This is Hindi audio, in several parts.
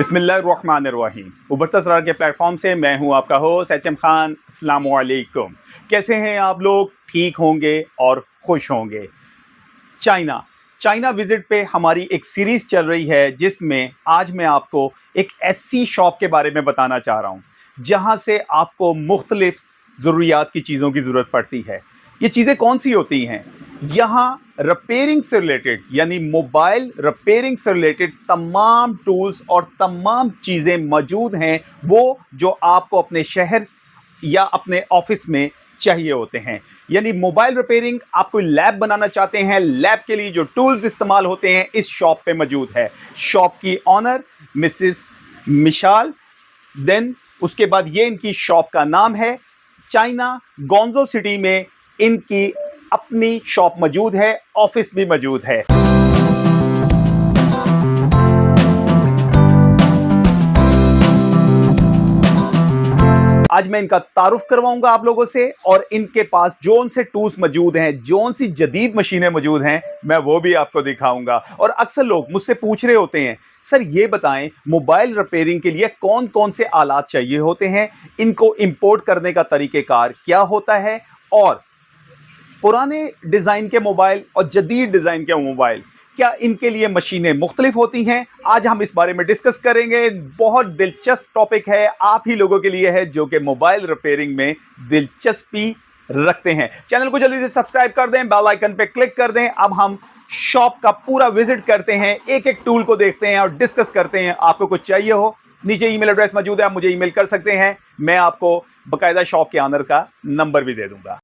बिस्मिल्लाहिर्रहमानिर्रहीम। उभरता सरार के प्लेटफॉर्म से मैं हूं आपका होस्ट एचएम खान। अस्सलाम वालेकुम। कैसे हैं आप लोग? ठीक होंगे और खुश होंगे। चाइना चाइना विजिट पे हमारी एक सीरीज चल रही है जिसमें आज मैं आपको एक ऐसी शॉप के बारे में बताना चाह रहा हूं जहां से आपको मुख्तलिफ ज़रूरियात की चीज़ों की ज़रूरत पड़ती है। ये चीज़ें कौन सी होती हैं? यहाँ रिपेयरिंग से रिलेटेड यानी मोबाइल रिपेयरिंग से रिलेटेड तमाम टूल्स और तमाम चीज़ें मौजूद हैं, वो जो आपको अपने शहर या अपने ऑफिस में चाहिए होते हैं। यानी मोबाइल रिपेयरिंग, आप कोई लैब बनाना चाहते हैं, लैब के लिए जो टूल्स इस्तेमाल होते हैं इस शॉप पे मौजूद है। शॉप की ऑनर मिसिस मिशाल, देन उसके बाद ये इनकी शॉप का नाम है। चाइना गोंजो सिटी में इनकी अपनी शॉप मौजूद है, ऑफिस भी मौजूद है। आज मैं इनका तारुफ करवाऊंगा आप लोगों से, और इनके पास जोन से टूल्स मौजूद हैं, जोन सी जदीद मशीनें मौजूद हैं, मैं वो भी आपको दिखाऊंगा। और अक्सर लोग मुझसे पूछ रहे होते हैं, सर ये बताएं मोबाइल रिपेयरिंग के लिए कौन कौन से आलात चाहिए होते हैं, इनको इंपोर्ट करने का तरीकेकार क्या होता है, और पुराने डिजाइन के मोबाइल और जदीद डिजाइन के मोबाइल क्या इनके लिए मशीनें मुख्तलिफ होती हैं। आज हम इस बारे में डिस्कस करेंगे। बहुत दिलचस्प टॉपिक है, आप ही लोगों के लिए है जो कि मोबाइल रिपेयरिंग में दिलचस्पी रखते हैं। चैनल को जल्दी से सब्सक्राइब कर दें, बेल आइकन पे क्लिक कर दें। अब हम शॉप का पूरा विजिट करते हैं, एक एक टूल को देखते हैं और डिस्कस करते हैं। आपको कुछ चाहिए हो, नीचे ईमेल एड्रेस मौजूद है, आप मुझे ईमेल कर सकते हैं। मैं आपको बाकायदा शॉप के ऑनर का नंबर भी दे दूंगा।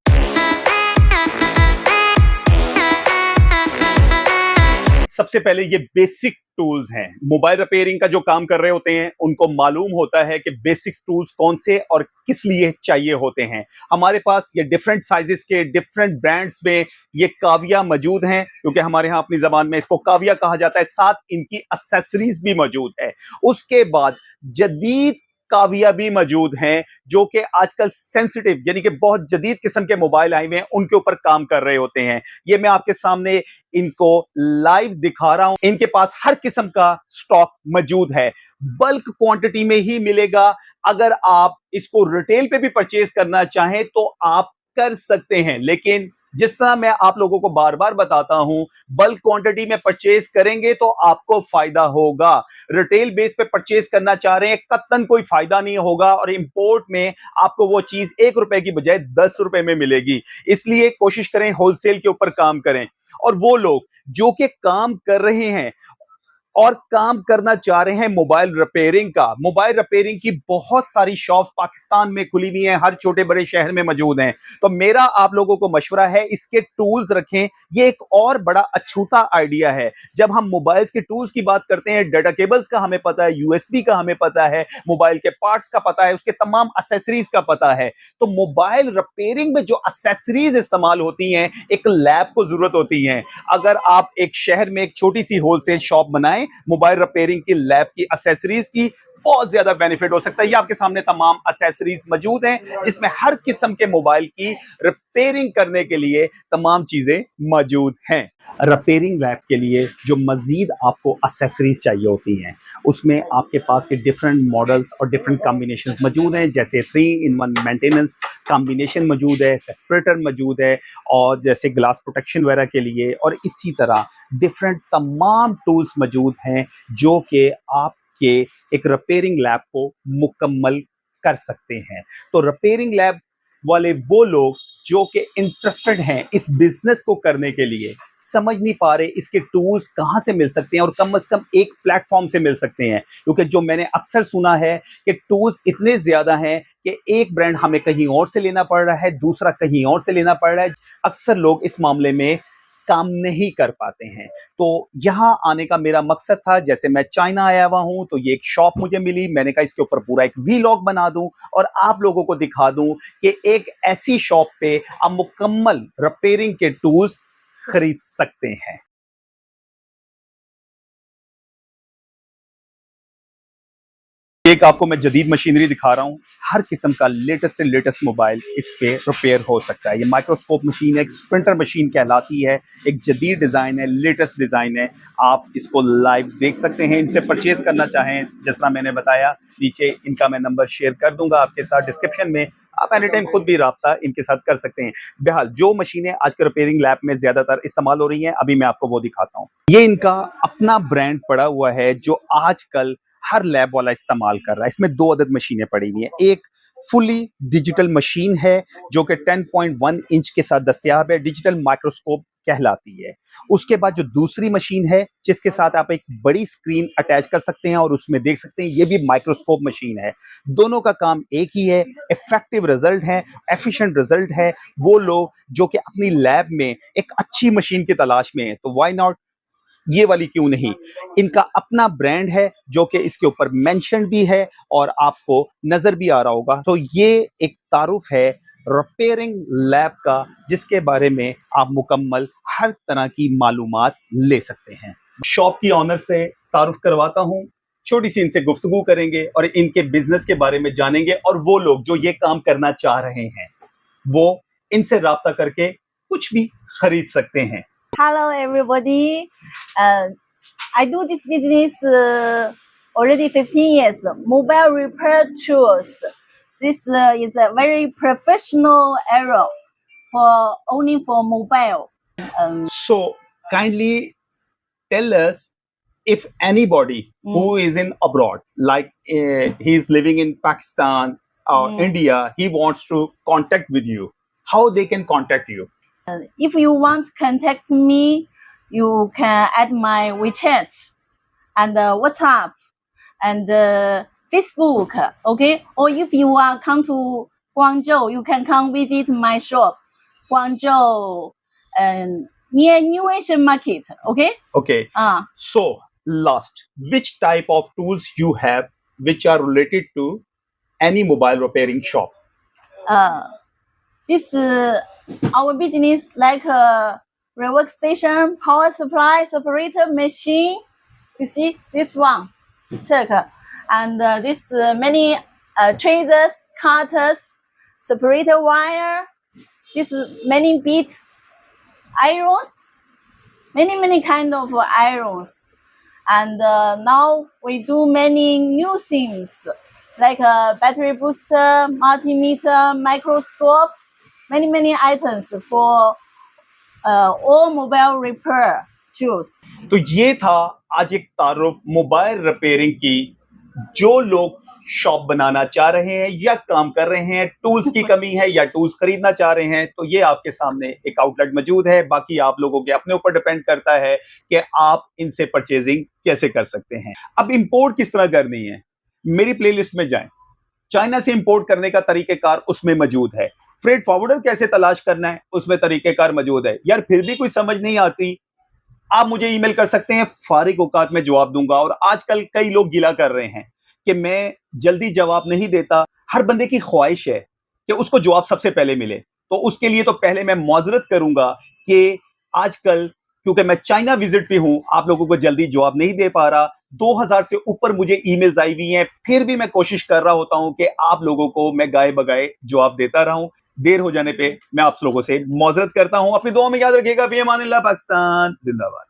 सबसे पहले ये बेसिक टूल्स हैं। मोबाइल रिपेयरिंग का जो काम कर रहे होते हैं उनको मालूम होता है कि बेसिक टूल्स कौन से और किस लिए चाहिए होते हैं। हमारे पास ये डिफरेंट साइजेस के डिफरेंट ब्रांड्स में ये काविया मौजूद हैं, क्योंकि हमारे यहाँ अपनी जबान में इसको काविया कहा जाता है। साथ इनकी एक्सेसरीज भी मौजूद है। उसके बाद जदीद काविया भी मौजूद हैं जो कि आजकल सेंसिटिव यानी कि बहुत जदीद किस्म के मोबाइल आए हुए हैं, उनके ऊपर काम कर रहे होते हैं। ये मैं आपके सामने इनको लाइव दिखा रहा हूं। इनके पास हर किस्म का स्टॉक मौजूद है, बल्क क्वांटिटी में ही मिलेगा। अगर आप इसको रिटेल पे भी परचेज करना चाहें तो आप कर सकते हैं, लेकिन जिस तरह मैं आप लोगों को बार बार बताता हूं, बल्क क्वांटिटी में परचेज करेंगे तो आपको फायदा होगा। रिटेल बेस पे परचेज करना चाह रहे हैं, कतन कोई फायदा नहीं होगा, और इंपोर्ट में आपको वो चीज ₹1 की बजाय ₹10 में मिलेगी। इसलिए कोशिश करें होलसेल के ऊपर काम करें। और वो लोग जो कि काम कर रहे हैं और काम करना चाह रहे हैं मोबाइल रिपेयरिंग का, मोबाइल रिपेयरिंग की बहुत सारी शॉप पाकिस्तान में खुली हुई हैं, हर छोटे बड़े शहर में मौजूद हैं। तो मेरा आप लोगों को मशवरा है, इसके टूल्स रखें। ये एक और बड़ा अछूता आइडिया है। जब हम मोबाइल्स के टूल्स की बात करते हैं, डाटा केबल्स का हमें पता है, यूएसबी का हमें पता है, मोबाइल के पार्ट्स का पता है, उसके तमाम एक्सेसरीज का पता है। तो मोबाइल रिपेयरिंग में जो एक्सेसरीज इस्तेमाल होती हैं, एक लैब को जरूरत होती है। अगर आप एक शहर में एक छोटी सी होलसेल शॉप बनाएं मोबाइल रिपेयरिंग की, लैब की, एक्सेसरीज की, बहुत ज्यादा बेनिफिट हो सकता है। ये आपके सामने तमाम एक्सेसरीज मौजूद हैं जिसमें हर किस्म के मोबाइल की रिपेयरिंग करने के लिए तमाम चीजें मौजूद हैं। रिपेयरिंग लैब के लिए जो मजीद आपको एक्सेसरीज चाहिए होती हैं, उसमें आपके पास के डिफरेंट मॉडल्स और डिफरेंट कॉम्बिनेशन मौजूद हैं। जैसे 3-in-1 मेंटेनेंस कॉम्बिनेशन मौजूद है, सेपरेटर मौजूद है, और जैसे ग्लास प्रोटेक्शन वगैरह के लिए, और इसी तरह डिफरेंट तमाम टूल्स मौजूद हैं जो कि आपके एक रिपेयरिंग लैब को मुकम्मल कर सकते हैं। तो रिपेयरिंग लैब वाले वो लोग जो कि इंटरेस्टेड हैं इस बिजनेस को करने के लिए, समझ नहीं पा रहे इसके टूल्स कहां से मिल सकते हैं, और कम से कम एक प्लेटफॉर्म से मिल सकते हैं। क्योंकि जो मैंने अक्सर सुना है कि टूल्स इतने ज्यादा हैं कि एक ब्रांड हमें कहीं और से लेना पड़ रहा है, दूसरा कहीं और से लेना पड़ रहा है। अक्सर लोग इस मामले में काम नहीं कर पाते हैं। तो यहां आने का मेरा मकसद था, जैसे मैं चाइना आया हुआ हूं तो ये एक शॉप मुझे मिली, मैंने कहा इसके ऊपर पूरा एक वीलॉग बना दूं और आप लोगों को दिखा दूं कि एक ऐसी शॉप पे आप मुकम्मल रिपेयरिंग के टूल्स खरीद सकते हैं। एक आपको मैं जदीद मशीनरी दिखा रहा हूँ। हर किस्म का लेटेस्ट से लेटेस्ट मोबाइल इस पे रिपेयर हो सकता है। ये माइक्रोस्कोप मशीन है, एक स्प्रिंटर मशीन कहलाती है। एक जदीद डिज़ाइन है, लेटेस्ट डिज़ाइन है। आप इसको लाइव देख सकते हैं। इनसे परचेज करना चाहें, जिस तरह मैंने बताया, नीचे इनका मैं नंबर शेयर कर दूंगा आपके साथ डिस्क्रिप्शन में। आप एनी टाइम खुद भी राब्ता इनके साथ कर सकते हैं। बहरहाल जो मशीनें आजकल रिपेयरिंग लैब में ज्यादातर इस्तेमाल हो रही हैं, अभी मैं आपको वो दिखाता हूँ। ये इनका अपना ब्रांड पड़ा हुआ है जो आजकल हर लैब वाला इस्तेमाल कर रहा है। इसमें 2 अदद मशीनें पड़ी हुई हैं। एक फुली डिजिटल मशीन है जो कि 10.1 इंच के साथ दस्तयाब है, डिजिटल माइक्रोस्कोप कहलाती है। उसके बाद जो दूसरी मशीन है जिसके साथ आप एक बड़ी स्क्रीन अटैच कर सकते हैं और उसमें देख सकते हैं, ये भी माइक्रोस्कोप मशीन है। दोनों का काम एक ही है, इफेक्टिव रिजल्ट है, एफिशिएंट रिजल्ट है। वो लोग जो कि अपनी लैब में एक अच्छी मशीन की तलाश में है, तो व्हाई नॉट, ये वाली क्यों नहीं। इनका अपना ब्रांड है जो कि इसके ऊपर मेंशन भी है और आपको नजर भी आ रहा होगा। तो ये एक तारुफ है रिपेयरिंग लैब का, जिसके बारे में आप मुकम्मल हर तरह की मालूमात ले सकते हैं। शॉप की ऑनर से तारुफ करवाता हूं, छोटी सी इनसे गुफ्तगू करेंगे और इनके बिजनेस के बारे में जानेंगे, और वो लोग जो ये काम करना चाह रहे हैं वो इनसे राब्ता करके कुछ भी खरीद सकते हैं। Hello, everybody. I do this business already 15 years. Mobile repair tools. This is a very professional area for only for mobile. So kindly tell us, if anybody who is in abroad, like he's living in Pakistan or India, he wants to contact with you, how they can contact you? If you want to contact me, you can add my WeChat and WhatsApp and Facebook, okay? Or if you want come to Guangzhou, you can come visit my shop, Guangzhou, near New Asian Market, okay? Okay. So, last, which type of tools you have which are related to any mobile repairing shop? This our business like rework station, power supply, separator machine. You see this one, check, and this many tracers, cutters, separator wire. This many bit irons, many kind of irons, and now we do many new things like battery booster, multimeter, microscope. Many items for all mobile repair tools. तो ये था आज एक तारुफ मोबाइल रिपेयरिंग की। जो लोग शॉप बनाना चाह रहे हैं या काम कर रहे हैं, टूल्स की कमी है या टूल्स खरीदना चाह रहे हैं, तो ये आपके सामने एक आउटलेट मौजूद है। बाकी आप लोगों के अपने ऊपर डिपेंड करता है कि आप इनसे परचेजिंग कैसे कर सकते हैं। अब इंपोर्ट किस तरह करनी है, मेरी प्लेलिस्ट में जाएं। चाइना से इंपोर्ट करने का तरीकेकार उसमें मौजूद है। फ्रेट फॉरवर्डर कैसे तलाश करना है, उसमें तरीकेकार मौजूद है। यार फिर भी कोई समझ नहीं आती, आप मुझे ईमेल कर सकते हैं, फारिग औकात में जवाब दूंगा। और आजकल कई लोग गिला कर रहे हैं कि मैं जल्दी जवाब नहीं देता। हर बंदे की ख्वाहिश है कि उसको जवाब सबसे पहले मिले, तो उसके लिए तो पहले मैं माजरत करूंगा कि आजकल क्योंकि मैं चाइना विजिट पे हूं, आप लोगों को जल्दी जवाब नहीं दे पा रहा। 2000 से ऊपर मुझे ईमेल्स आई हुई हैं, फिर भी मैं कोशिश कर रहा होता हूं कि आप लोगों को मैं गाए बगाए जवाब देता रहूं। देर हो जाने पे मैं आप लोगों से माजरत करता हूं। अपनी दुआ में याद रखिएगा। फी अमानिल्लाह, पाकिस्तान जिंदाबाद।